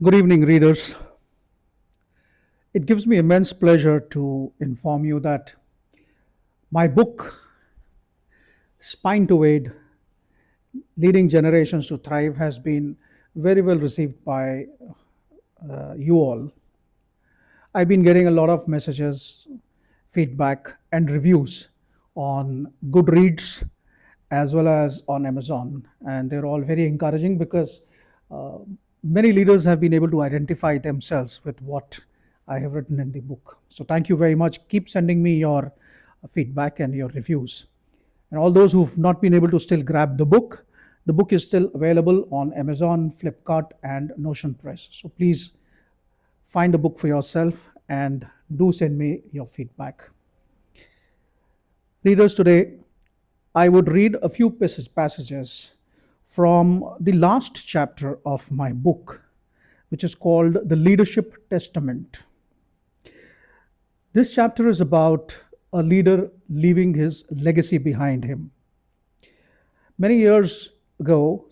Good evening, readers. It gives me immense pleasure to inform you that my book, Spine to Aid Leading Generations to Thrive, has been very well received by you all. I've been getting a lot of messages, feedback, and reviews on Goodreads as well as on Amazon. And they're all very encouraging because uh, many leaders have been able to identify themselves with what I have written in the book. So thank you very much. Keep sending me your feedback and your reviews. And all those who've not been able to still grab the book is still available on Amazon, Flipkart, and Notion Press. So please find a book for yourself and do send me your feedback. Readers, today I would read a few passages from the last chapter of my book, which is called The Leadership Testament. This chapter is about a leader leaving his legacy behind him. Many years ago,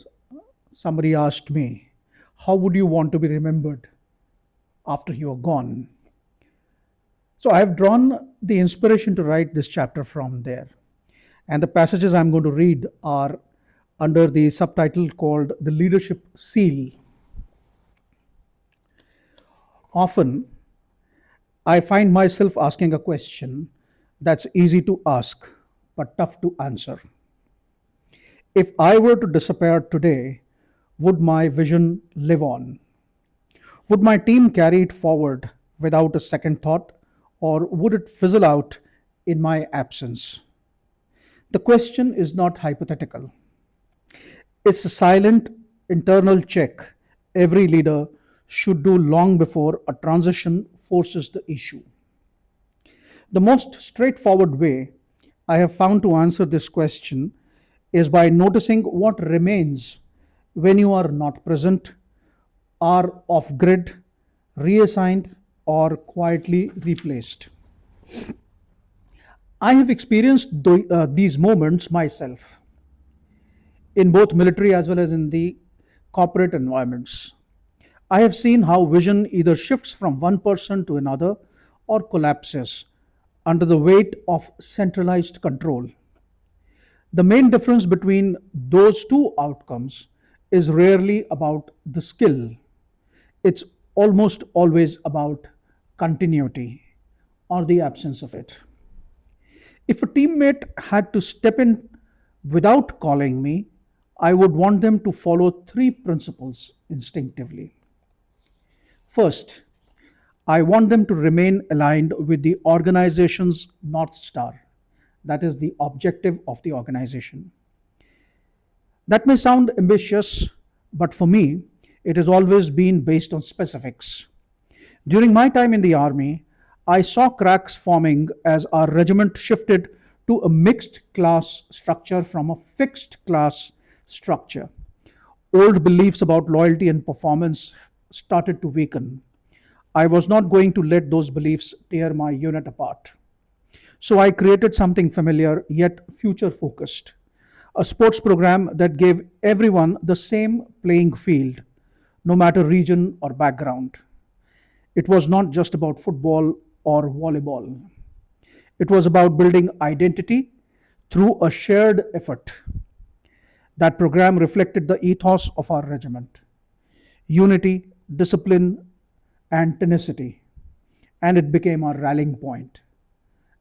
somebody asked me, how would you want to be remembered after you are gone? So I have drawn the inspiration to write this chapter from there. And the passages I'm going to read are under the subtitle called The Leadership Seal. Often, I find myself asking a question that's easy to ask but tough to answer. If I were to disappear today, would my vision live on? Would my team carry it forward without a second thought, or would it fizzle out in my absence? The question is not hypothetical, it's a silent internal check every leader should do long before a transition forces the issue. The most straightforward way I have found to answer this question is by noticing what remains when you are not present, are off grid, reassigned, or quietly replaced. I have experienced these moments myself in both military as well as in the corporate environments. I have seen how vision either shifts from one person to another or collapses under the weight of centralized control. The main difference between those two outcomes is rarely about the skill, it's almost always about continuity or the absence of it. If a teammate had to step in without calling me, I would want them to follow three principles instinctively. First, I want them to remain aligned with the organization's North Star, that is, the objective of the organization. That may sound ambitious, but for me, it has always been based on specifics. During my time in the army, I saw cracks forming as our regiment shifted to a mixed class structure from a fixed class structure. Old beliefs about loyalty and performance started to weaken. I was not going to let those beliefs tear my unit apart. So I created something familiar yet future focused, a sports program that gave everyone the same playing field, no matter region or background. It was not just about football or volleyball, it was about building identity through a shared effort. That program reflected the ethos of our regiment: unity, discipline, and tenacity, and it became our rallying point,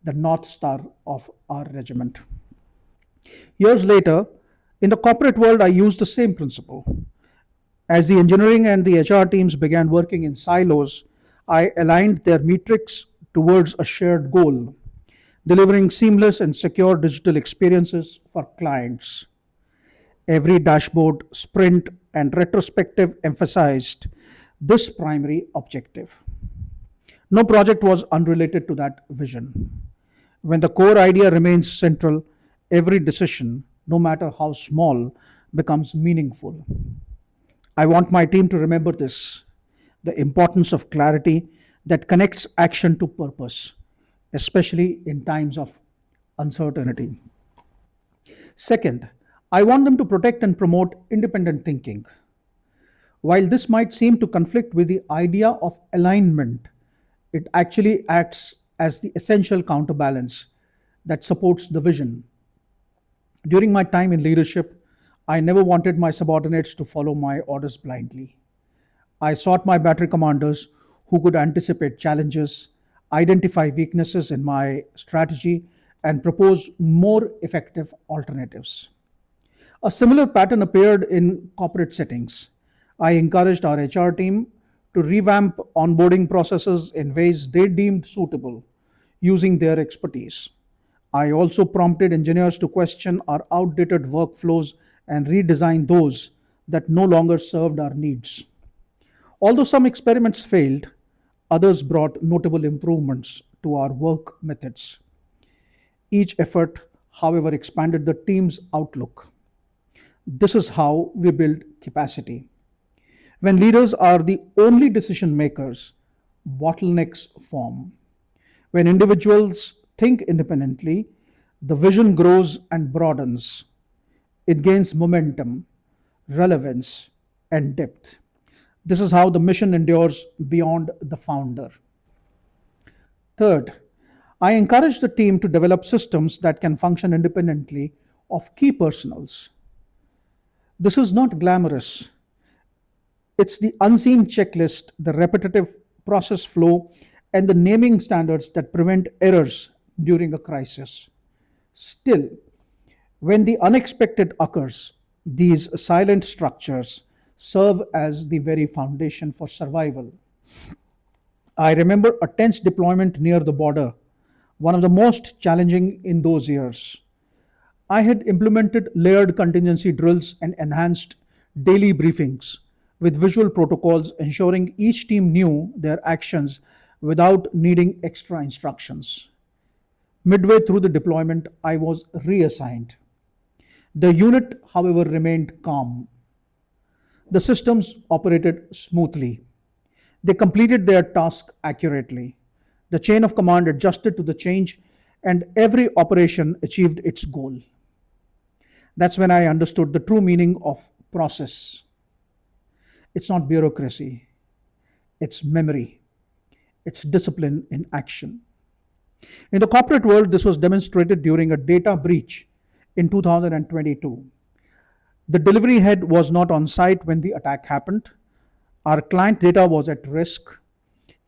the North Star of our regiment. Years later, in the corporate world, I used the same principle. As the engineering and the HR teams began working in silos, I aligned their metrics towards a shared goal: delivering seamless and secure digital experiences for clients. Every dashboard, sprint, and retrospective emphasized this primary objective. No project was unrelated to that vision. When the core idea remains central, every decision, no matter how small, becomes meaningful. I want my team to remember this: the importance of clarity that connects action to purpose, especially in times of uncertainty. Second, I want them to protect and promote independent thinking. While this might seem to conflict with the idea of alignment, it actually acts as the essential counterbalance that supports the vision. During my time in leadership, I never wanted my subordinates to follow my orders blindly. I sought my battery commanders who could anticipate challenges, identify weaknesses in my strategy, and propose more effective alternatives. A similar pattern appeared in corporate settings. I encouraged our HR team to revamp onboarding processes in ways they deemed suitable using their expertise. I also prompted engineers to question our outdated workflows and redesign those that no longer served our needs. Although some experiments failed, others brought notable improvements to our work methods. Each effort, however, expanded the team's outlook. This is how we build capacity. When leaders are the only decision makers, bottlenecks form. When individuals think independently, the vision grows and broadens. It gains momentum, relevance, and depth. This is how the mission endures beyond the founder. Third, I encourage the team to develop systems that can function independently of key personals. This is not glamorous. It's the unseen checklist, the repetitive process flow, and the naming standards that prevent errors during a crisis. Still, when the unexpected occurs, these silent structures serve as the very foundation for survival. I remember a tense deployment near the border, one of the most challenging in those years. I had implemented layered contingency drills and enhanced daily briefings with visual protocols ensuring each team knew their actions without needing extra instructions. Midway through the deployment, I was reassigned. The unit, however, remained calm. The systems operated smoothly. They completed their task accurately. The chain of command adjusted to the change, and every operation achieved its goal. That's when I understood the true meaning of process. It's not bureaucracy, it's memory, it's discipline in action. In the corporate world, this was demonstrated during a data breach in 2022. The delivery head was not on site when the attack happened. Our client data was at risk.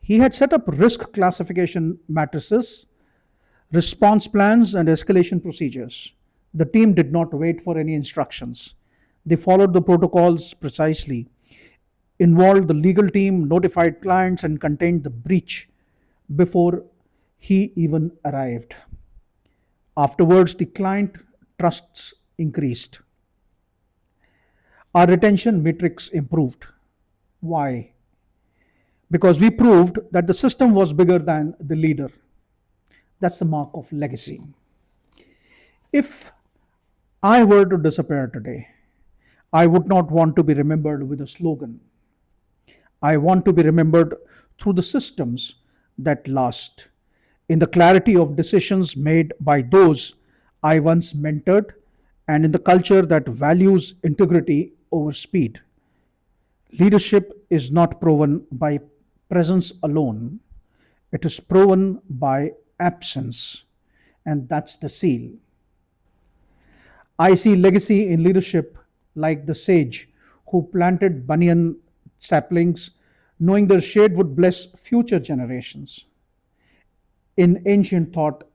He had set up risk classification matrices, response plans, and escalation procedures. The team did not wait for any instructions. They followed the protocols precisely, involved the legal team, notified clients, and contained the breach before he even arrived. Afterwards, the client trusts increased. Our retention metrics improved. Why? Because we proved that the system was bigger than the leader. That's the mark of legacy. If I were to disappear today, I would not want to be remembered with a slogan. I want to be remembered through the systems that last, in the clarity of decisions made by those I once mentored, and in the culture that values integrity over speed. Leadership is not proven by presence alone, it is proven by absence, and that's the seal. I see legacy in leadership like the sage who planted banyan saplings, knowing their shade would bless future generations. In ancient thought,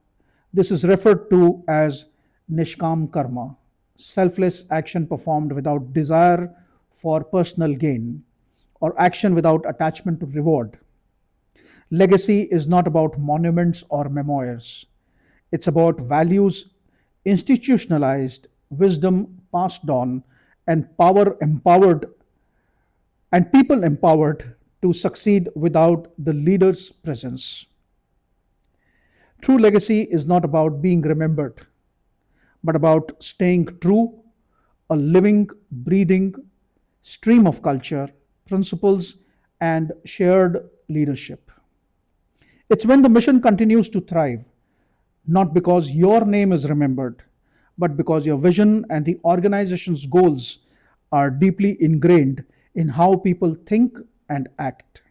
this is referred to as nishkam karma, selfless action performed without desire for personal gain, or action without attachment to reward. Legacy is not about monuments or memoirs. It's about values institutionalized, wisdom passed on, and power empowered, and people empowered to succeed without the leader's presence. True legacy is not about being remembered, but about staying true, a living, breathing stream of culture, principles, and shared leadership. It's when the mission continues to thrive, not because your name is remembered, but because your vision and the organization's goals are deeply ingrained in how people think and act.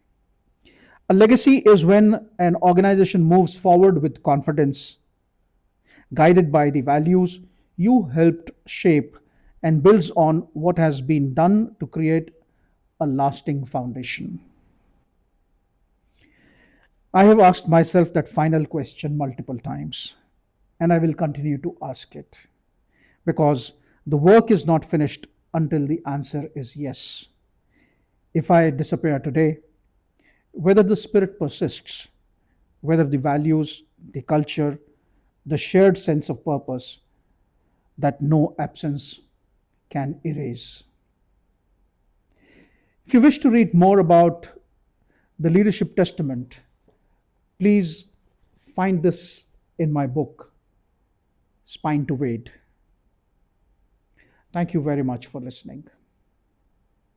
A legacy is when an organization moves forward with confidence, guided by the values you helped shape, and builds on what has been done to create a lasting foundation. I have asked myself that final question multiple times, and I will continue to ask it because the work is not finished until the answer is yes. If I disappear today, whether the spirit persists, whether the values, the culture, the shared sense of purpose that no absence can erase. If you wish to read more about the Leadership Testament, please find this in my book, Spine to Wade. Thank you very much for listening.